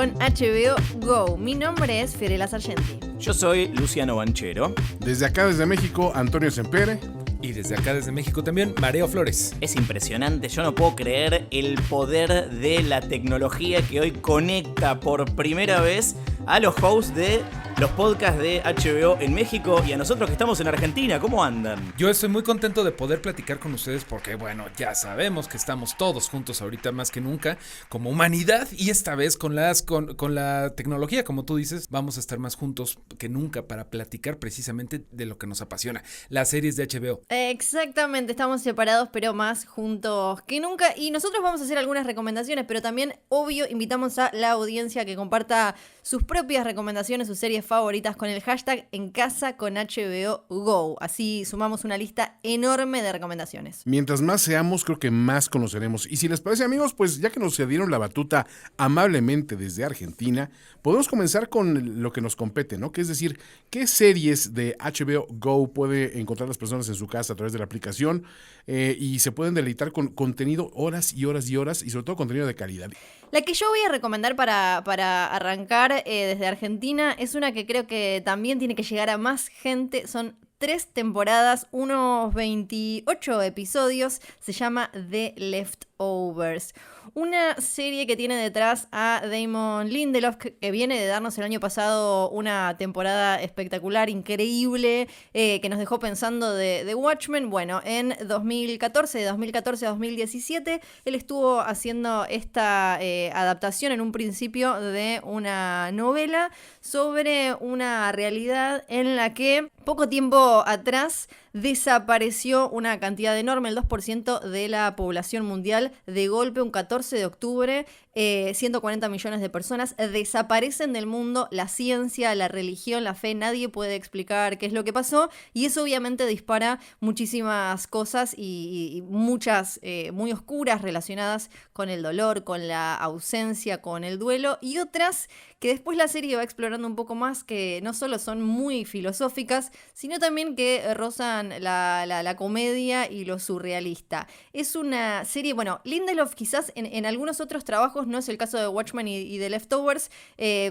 con HBO Go. Mi nombre es Fiorella Sargenti. Yo soy Luciano Banchero. Desde acá, desde México, Antonio Sempere. Y desde acá, desde México también, Mareo Flores. Es impresionante, yo no puedo creer el poder de la tecnología que hoy conecta por primera vez a los hosts de los podcasts de HBO en México y a nosotros que estamos en Argentina. ¿Cómo andan? Yo estoy muy contento de poder platicar con ustedes porque, bueno, ya sabemos que estamos todos juntos ahorita más que nunca como humanidad y esta vez con la tecnología, como tú dices, vamos a estar más juntos que nunca para platicar precisamente de lo que nos apasiona, las series de HBO. Exactamente, estamos separados pero más juntos que nunca y nosotros vamos a hacer algunas recomendaciones, pero también, obvio, invitamos a la audiencia que comparta sus propias recomendaciones, sus series favoritas con el hashtag En Casa con HBO Go. Así sumamos una lista enorme de recomendaciones. Mientras más seamos, creo que más conoceremos. Y si les parece, amigos, pues ya que nos cedieron la batuta amablemente desde Argentina, podemos comenzar con lo que nos compete, ¿no? Que es decir, ¿qué series de HBO Go puede encontrar las personas en su casa a través de la aplicación? Y se pueden deleitar con contenido horas y horas y horas y sobre todo contenido de calidad. La que yo voy a recomendar para arrancar desde Argentina es una que creo que también tiene que llegar a más gente. Son 3 temporadas, unos 28 episodios. Se llama The Leftovers. Una serie que tiene detrás a Damon Lindelof, que viene de darnos el año pasado una temporada espectacular, increíble, que nos dejó pensando de Watchmen. Bueno, en 2014 a 2017, él estuvo haciendo esta adaptación en un principio de una novela sobre una realidad en la que poco tiempo atrás desapareció una cantidad enorme, el 2% de la población mundial, de golpe un 14 de octubre, 140 millones de personas desaparecen del mundo, la ciencia, la religión, la fe, nadie puede explicar qué es lo que pasó y eso obviamente dispara muchísimas cosas y muchas muy oscuras relacionadas con el dolor, con la ausencia, con el duelo y otras que después la serie va explorando un poco más, que no solo son muy filosóficas, sino también que rozan la comedia y lo surrealista. Es una serie, bueno, Lindelof quizás en algunos otros trabajos, no es el caso de Watchmen y de Leftovers,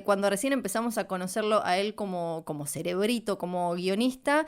cuando recién empezamos a conocerlo a él como cerebrito, como guionista,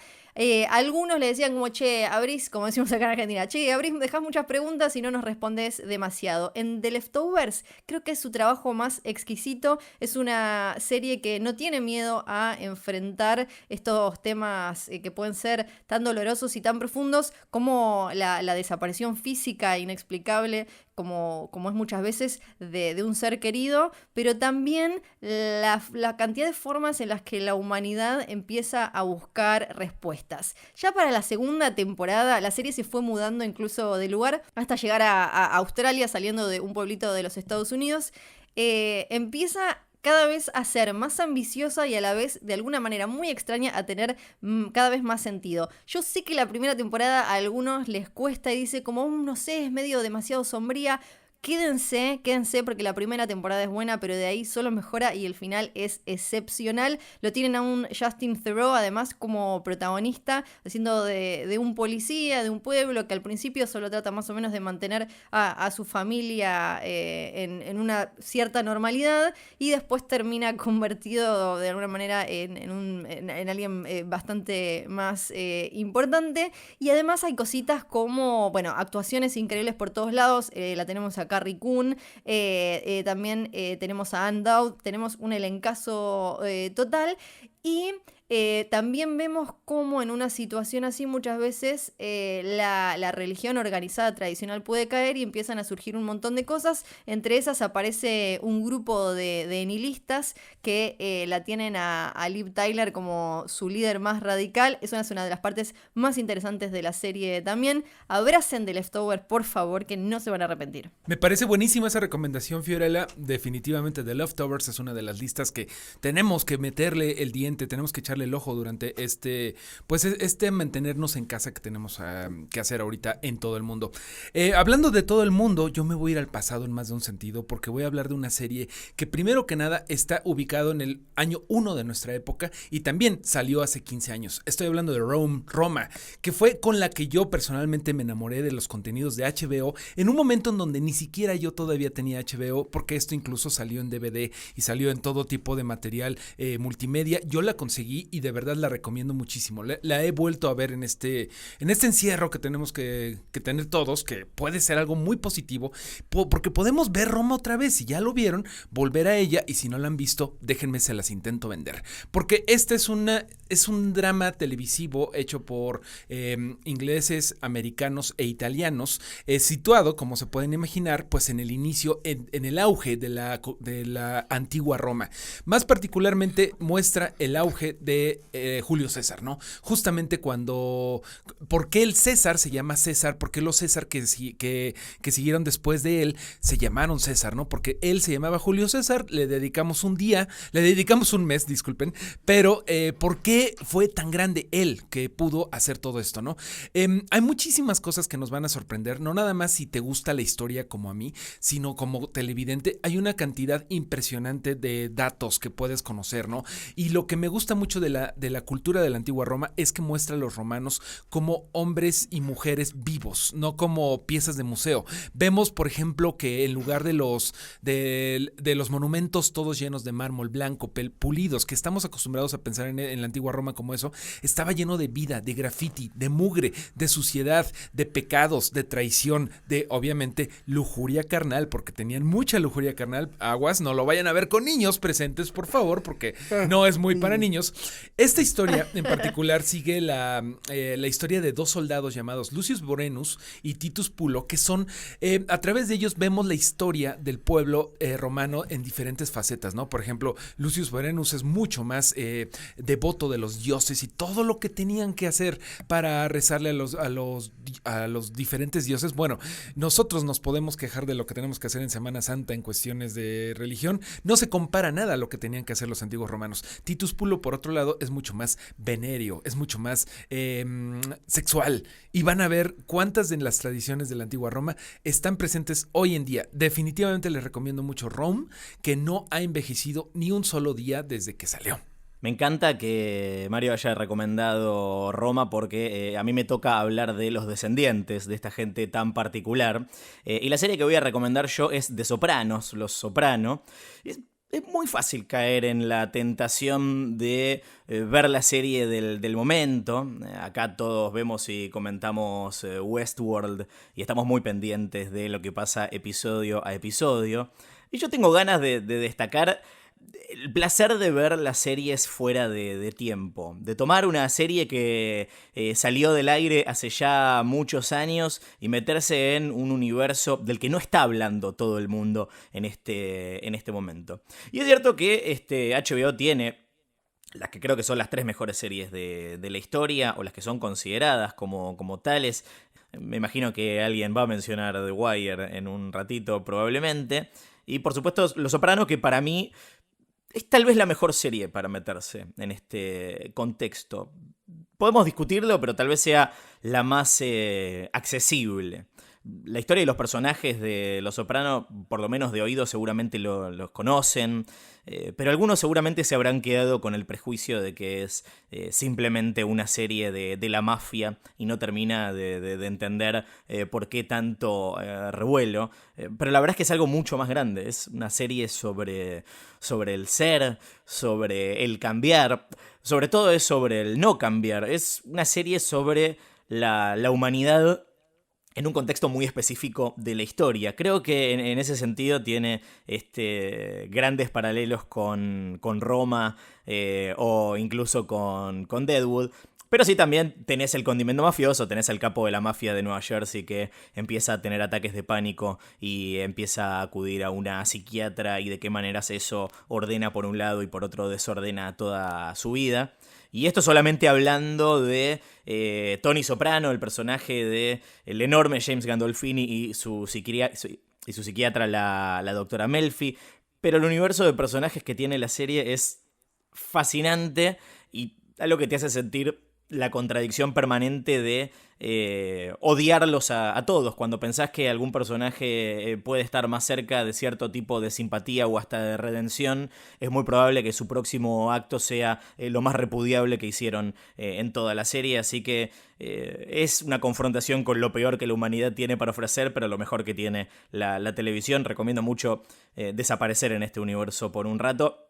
algunos le decían como, che, abrís, como decimos acá en Argentina, che, abrís, dejás muchas preguntas y no nos respondés demasiado. En The Leftovers creo que es su trabajo más exquisito, es una serie que no tiene miedo a enfrentar estos temas que pueden ser tan dolorosos y tan profundos como la desaparición física inexplicable, como es muchas veces de un ser querido, pero también la cantidad de formas en las que la humanidad empieza a buscar respuestas. Ya para la segunda temporada, la serie se fue mudando incluso de lugar hasta llegar a Australia, saliendo de un pueblito de los Estados Unidos. Empieza cada vez a ser más ambiciosa y a la vez, de alguna manera muy extraña, a tener cada vez más sentido. Yo sé que la primera temporada a algunos les cuesta y dice como, no sé, es medio demasiado sombría. Quédense porque la primera temporada es buena, pero de ahí solo mejora y el final es excepcional. Lo tienen a un Justin Theroux además como protagonista, haciendo de un policía de un pueblo que al principio solo trata más o menos de mantener a su familia en una cierta normalidad y después termina convertido de alguna manera en alguien bastante más importante. Y además hay cositas como, bueno, actuaciones increíbles por todos lados. La tenemos a Carrie Coon, también tenemos a Ann Dowd, tenemos un elencazo total y también vemos cómo en una situación así muchas veces la religión organizada tradicional puede caer y empiezan a surgir un montón de cosas. Entre esas aparece un grupo de nihilistas que la tienen a Liv Tyler como su líder más radical. Esa es una de las partes más interesantes de la serie también. Abracen The Leftovers, por favor, que no se van a arrepentir. Me parece buenísima esa recomendación, Fiorella. Definitivamente The Leftovers es una de las listas que tenemos que meterle el diente definitivamente tenemos que echarle el ojo durante este mantenernos en casa que tenemos que hacer ahorita en todo el mundo. Hablando de todo el mundo, yo me voy a ir al pasado en más de un sentido, porque voy a hablar de una serie que primero que nada está ubicado en el año 1 de nuestra época y también salió hace 15 años. Estoy hablando de Roma, que fue con la que yo personalmente me enamoré de los contenidos de HBO en un momento en donde ni siquiera yo todavía tenía HBO, porque esto incluso salió en DVD y salió en todo tipo de material multimedia. Yo la conseguí y de verdad la recomiendo muchísimo. La he vuelto a ver en este encierro que tenemos que tener todos, que puede ser algo muy positivo, porque podemos ver Roma otra vez. Si ya lo vieron, volver a ella, y si no la han visto, déjenme, se las intento vender. Porque este es un drama televisivo hecho por ingleses, americanos e italianos, situado, como se pueden imaginar, pues en el inicio, en el auge de la antigua Roma. Más particularmente muestra el auge de Julio César, ¿no? Justamente ¿por qué el César se llama César? ¿Por qué los César que siguieron después de él se llamaron César, ¿no? Porque él se llamaba Julio César, le dedicamos un mes, disculpen, pero ¿por qué fue tan grande él que pudo hacer todo esto, ¿no? Hay muchísimas cosas que nos van a sorprender, no nada más si te gusta la historia como a mí, sino como televidente. Hay una cantidad impresionante de datos que puedes conocer, ¿no? Y lo que me gusta mucho de la cultura de la antigua Roma es que muestra a los romanos como hombres y mujeres vivos, no como piezas de museo. Vemos, por ejemplo, que en lugar de los monumentos todos llenos de mármol blanco, pulidos, que estamos acostumbrados a pensar en la antigua Roma como eso, estaba lleno de vida, de graffiti, de mugre, de suciedad, de pecados, de traición, de obviamente lujuria carnal, porque tenían mucha lujuria carnal. Aguas, no lo vayan a ver con niños presentes, por favor, porque no es muy para niños. Esta historia en particular sigue la historia de dos soldados llamados Lucius Vorenus y Titus Pulo, que son, a través de ellos vemos la historia del pueblo romano en diferentes facetas, ¿no? Por ejemplo, Lucius Vorenus es mucho más devoto de los dioses y todo lo que tenían que hacer para rezarle a los diferentes dioses. Bueno, nosotros nos podemos quejar de lo que tenemos que hacer en Semana Santa en cuestiones de religión. No se compara nada a lo que tenían que hacer los antiguos romanos. Titus Pulo, por otro lado, es mucho más venéreo, es mucho más sexual. Y van a ver cuántas de las tradiciones de la antigua Roma están presentes hoy en día. Definitivamente les recomiendo mucho Rome, que no ha envejecido ni un solo día desde que salió. Me encanta que Mario haya recomendado Roma porque a mí me toca hablar de los descendientes de esta gente tan particular. Y la serie que voy a recomendar yo es The Sopranos, Los Soprano. Es muy fácil caer en la tentación de ver la serie del momento. Acá todos vemos y comentamos Westworld y estamos muy pendientes de lo que pasa episodio a episodio. Y yo tengo ganas de destacar el placer de ver las series fuera de tiempo, de tomar una serie que salió del aire hace ya muchos años y meterse en un universo del que no está hablando todo el mundo en este momento. Y es cierto que HBO tiene las que creo que son las 3 mejores series de la historia, o las que son consideradas como tales. Me imagino que alguien va a mencionar The Wire en un ratito probablemente. Y por supuesto Los Soprano, que para mí es tal vez la mejor serie para meterse en este contexto. Podemos discutirlo, pero tal vez sea la más accesible. La historia y los personajes de Los Soprano, por lo menos de oído, seguramente los conocen, pero algunos seguramente se habrán quedado con el prejuicio de que es simplemente una serie de la mafia y no termina de entender por qué tanto revuelo. Pero la verdad es que es algo mucho más grande. Es una serie sobre el ser, sobre el cambiar, sobre todo es sobre el no cambiar. Es una serie sobre la humanidad en un contexto muy específico de la historia. Creo que en ese sentido tiene grandes paralelos con Roma o incluso con Deadwood. Pero sí también tenés el condimento mafioso, tenés al capo de la mafia de Nueva Jersey que empieza a tener ataques de pánico y empieza a acudir a una psiquiatra, y de qué maneras eso ordena por un lado y por otro desordena toda su vida. Y esto solamente hablando de Tony Soprano, el personaje de el enorme James Gandolfini y su psiquiatra, la doctora Melfi. Pero el universo de personajes que tiene la serie es fascinante y algo que te hace sentir la contradicción permanente de odiarlos a todos. Cuando pensás que algún personaje puede estar más cerca de cierto tipo de simpatía o hasta de redención, es muy probable que su próximo acto sea lo más repudiable que hicieron en toda la serie. Así que es una confrontación con lo peor que la humanidad tiene para ofrecer, pero lo mejor que tiene la televisión. Recomiendo mucho desaparecer en este universo por un rato.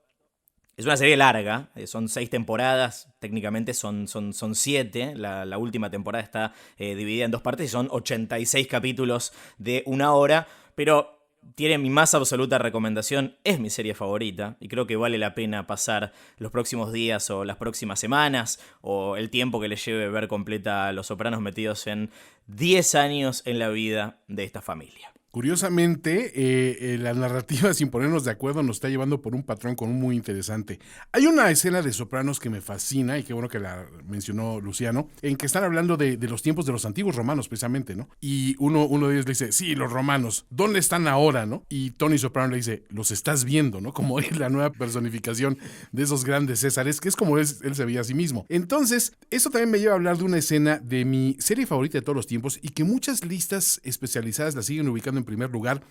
Es una serie larga, son 6 temporadas, técnicamente son 7, la última temporada está dividida en 2 partes y son 86 capítulos de 1 hora, pero tiene mi más absoluta recomendación, es mi serie favorita y creo que vale la pena pasar los próximos días o las próximas semanas o el tiempo que le lleve ver completa a Los Sopranos metidos en 10 años en la vida de esta familia. Curiosamente, la narrativa, sin ponernos de acuerdo, nos está llevando por un patrón común muy interesante. Hay una escena de Sopranos que me fascina, y qué bueno que la mencionó Luciano, en que están hablando de los tiempos de los antiguos romanos, precisamente, ¿no? Y uno de ellos le dice, sí, los romanos, ¿dónde están ahora, no? Y Tony Soprano le dice, los estás viendo, ¿no? Como es la nueva personificación de esos grandes Césares, que es como él se veía a sí mismo. Entonces, eso también me lleva a hablar de una escena de mi serie favorita de todos los tiempos, y que muchas listas especializadas la siguen ubicando en primer lugar,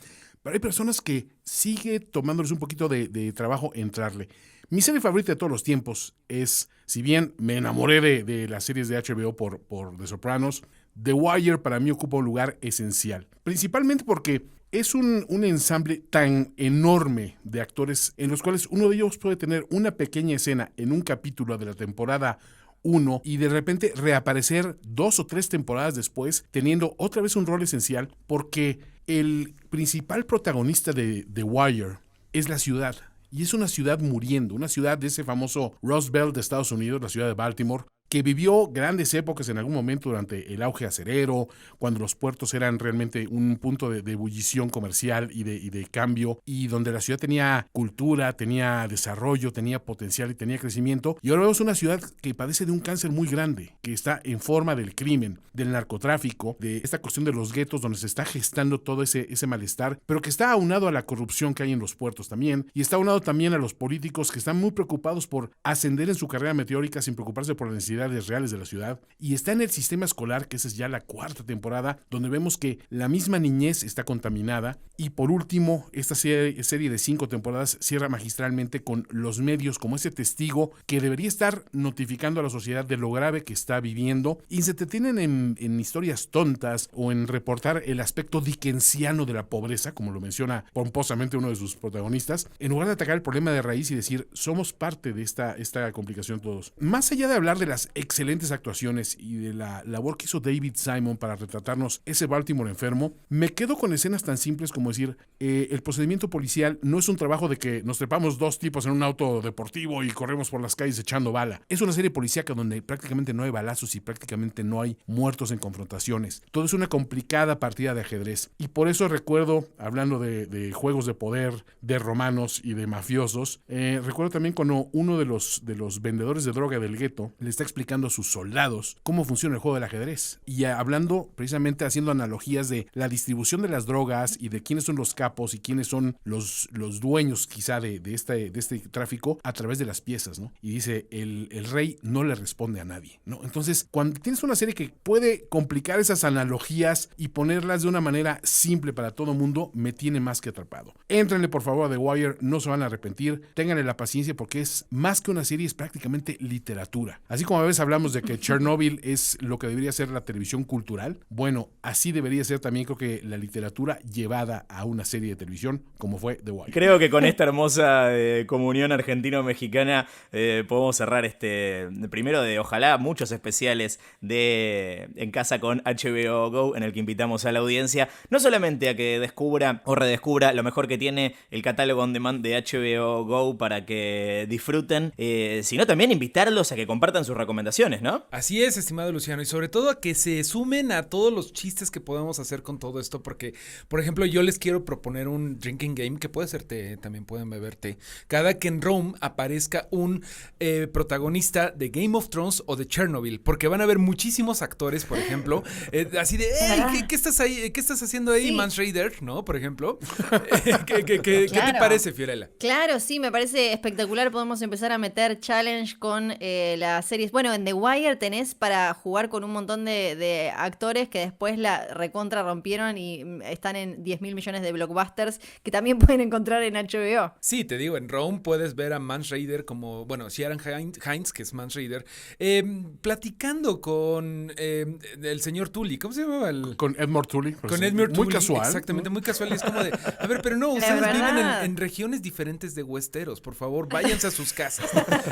pero hay personas que sigue tomándoles un poquito de trabajo entrarle. Mi serie favorita de todos los tiempos es, si bien me enamoré de las series de HBO por The Sopranos, The Wire para mí ocupa un lugar esencial, principalmente porque es un ensamble tan enorme de actores en los cuales uno de ellos puede tener una pequeña escena en un capítulo de la temporada 1 y de repente reaparecer 2 o 3 temporadas después teniendo otra vez un rol esencial, porque el principal protagonista de The Wire es la ciudad, y es una ciudad muriendo, una ciudad de ese famoso Rust Belt de Estados Unidos, la ciudad de Baltimore, que vivió grandes épocas en algún momento durante el auge acerero, cuando los puertos eran realmente un punto de ebullición comercial y de cambio, y donde la ciudad tenía cultura, tenía desarrollo, tenía potencial y tenía crecimiento. Y ahora vemos una ciudad que padece de un cáncer muy grande, que está en forma del crimen, del narcotráfico, de esta cuestión de los guetos donde se está gestando todo ese malestar, pero que está aunado a la corrupción que hay en los puertos también, y está aunado también a los políticos que están muy preocupados por ascender en su carrera meteórica sin preocuparse por la necesidad reales de la ciudad, y está en el sistema escolar, que esa es ya la 4ª temporada, donde vemos que la misma niñez está contaminada. Y por último, esta serie de 5 temporadas cierra magistralmente con los medios como ese testigo que debería estar notificando a la sociedad de lo grave que está viviendo, y se detienen en historias tontas o en reportar el aspecto dickensiano de la pobreza, como lo menciona pomposamente uno de sus protagonistas, en lugar de atacar el problema de raíz y decir, somos parte de esta complicación todos. Más allá de hablar de las excelentes actuaciones y de la labor que hizo David Simon para retratarnos ese Baltimore enfermo, me quedo con escenas tan simples como decir, el procedimiento policial no es un trabajo de que nos trepamos 2 tipos en un auto deportivo y corremos por las calles echando bala. Es una serie policíaca donde prácticamente no hay balazos y prácticamente no hay muertos en confrontaciones. Todo es una complicada partida de ajedrez, y por eso recuerdo, hablando de juegos de poder, de romanos y de mafiosos, recuerdo también cuando uno de los vendedores de droga del gueto le está explicando a sus soldados cómo funciona el juego del ajedrez, y hablando precisamente, haciendo analogías de la distribución de las drogas y de quiénes son los capos y quiénes son los dueños quizá de este tráfico a través de las piezas, ¿no? Y dice, el rey no le responde a nadie, ¿no? Entonces, cuando tienes una serie que puede complicar esas analogías y ponerlas de una manera simple para todo mundo, me tiene más que atrapado. Éntrenle por favor a The Wire, no se van a arrepentir, ténganle la paciencia, porque es más que una serie, es prácticamente literatura. Así como a veces hablamos de que Chernobyl es lo que debería ser la televisión cultural, bueno, así debería ser también, creo que la literatura llevada a una serie de televisión como fue The Wire. Creo que con esta hermosa comunión argentino-mexicana podemos cerrar primero de ojalá muchos especiales de En Casa con HBO Go, en el que invitamos a la audiencia no solamente a que descubra o redescubra lo mejor que tiene el catálogo on demand de HBO Go para que disfruten, sino también invitarlos a que compartan sus recomendaciones recomendaciones, ¿no? Así es, estimado Luciano, y sobre todo a que se sumen a todos los chistes que podemos hacer con todo esto, porque, por ejemplo, yo les quiero proponer un drinking game, que puede ser té, también pueden beber té, cada que en Rome aparezca un protagonista de Game of Thrones o de Chernobyl, porque van a haber muchísimos actores, por ejemplo, así de, hey, ¿qué estás ahí? ¿Qué estás haciendo ahí, Mance Rayder? ¿No? Por ejemplo. ¿Qué te parece, Fiorella? Claro, sí, me parece espectacular. Podemos empezar a meter challenge con las series. Bueno, en The Wire tenés para jugar con un montón de actores que después la recontra rompieron y están en 10.000 millones de blockbusters que también pueden encontrar en HBO. Sí, te digo, en Rome puedes ver a Mance Rayder como, bueno, Ciarán Hinds, que es Mance Rayder, platicando con el señor Tully. ¿Cómo se llamaba? Con Edmure Tully. Pues, con Edmure Tully. Muy casual. Exactamente, muy casual. Y es como de, a ver, pero no, ustedes viven en regiones diferentes de Westeros. Por favor, váyanse a sus casas.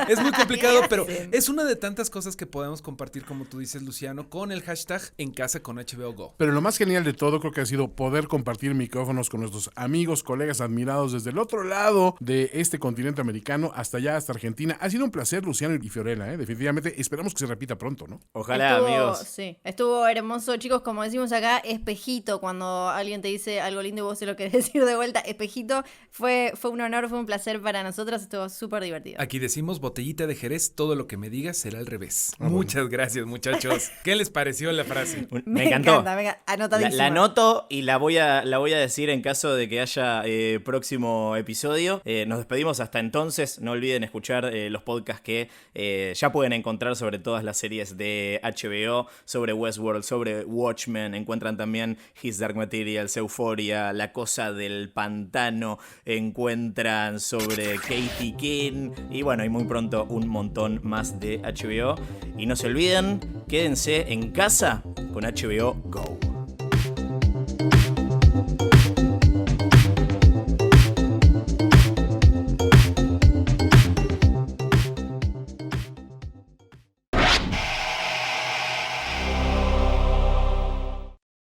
Es muy complicado, pero es una de tantas cosas que podemos compartir, como tú dices, Luciano, con el hashtag En Casa con HBO Go. Pero lo más genial de todo creo que ha sido poder compartir micrófonos con nuestros amigos, colegas admirados desde el otro lado de este continente americano hasta allá, hasta Argentina. Ha sido un placer, Luciano y Fiorella, definitivamente. Esperamos que se repita pronto, ¿no? Ojalá, amigos. Sí, estuvo hermoso, chicos, como decimos acá, espejito, cuando alguien te dice algo lindo y vos se lo querés decir de vuelta, espejito, fue un honor, fue un placer para nosotros, estuvo súper divertido. Aquí decimos botellita de Jerez, todo lo que me digas será al revés. Muchas gracias, muchachos. ¿Qué les pareció la frase? Me encantó. Encanta, anotadísima. La anoto y la voy a decir en caso de que haya próximo episodio. Nos despedimos hasta entonces. No olviden escuchar los podcasts que ya pueden encontrar sobre todas las series de HBO, sobre Westworld, sobre Watchmen. Encuentran también His Dark Materials, Euphoria, La Cosa del Pantano. Encuentran sobre Katie King. Y bueno, y muy pronto un montón más de HBO. Y no se olviden, quédense en casa con HBO Go.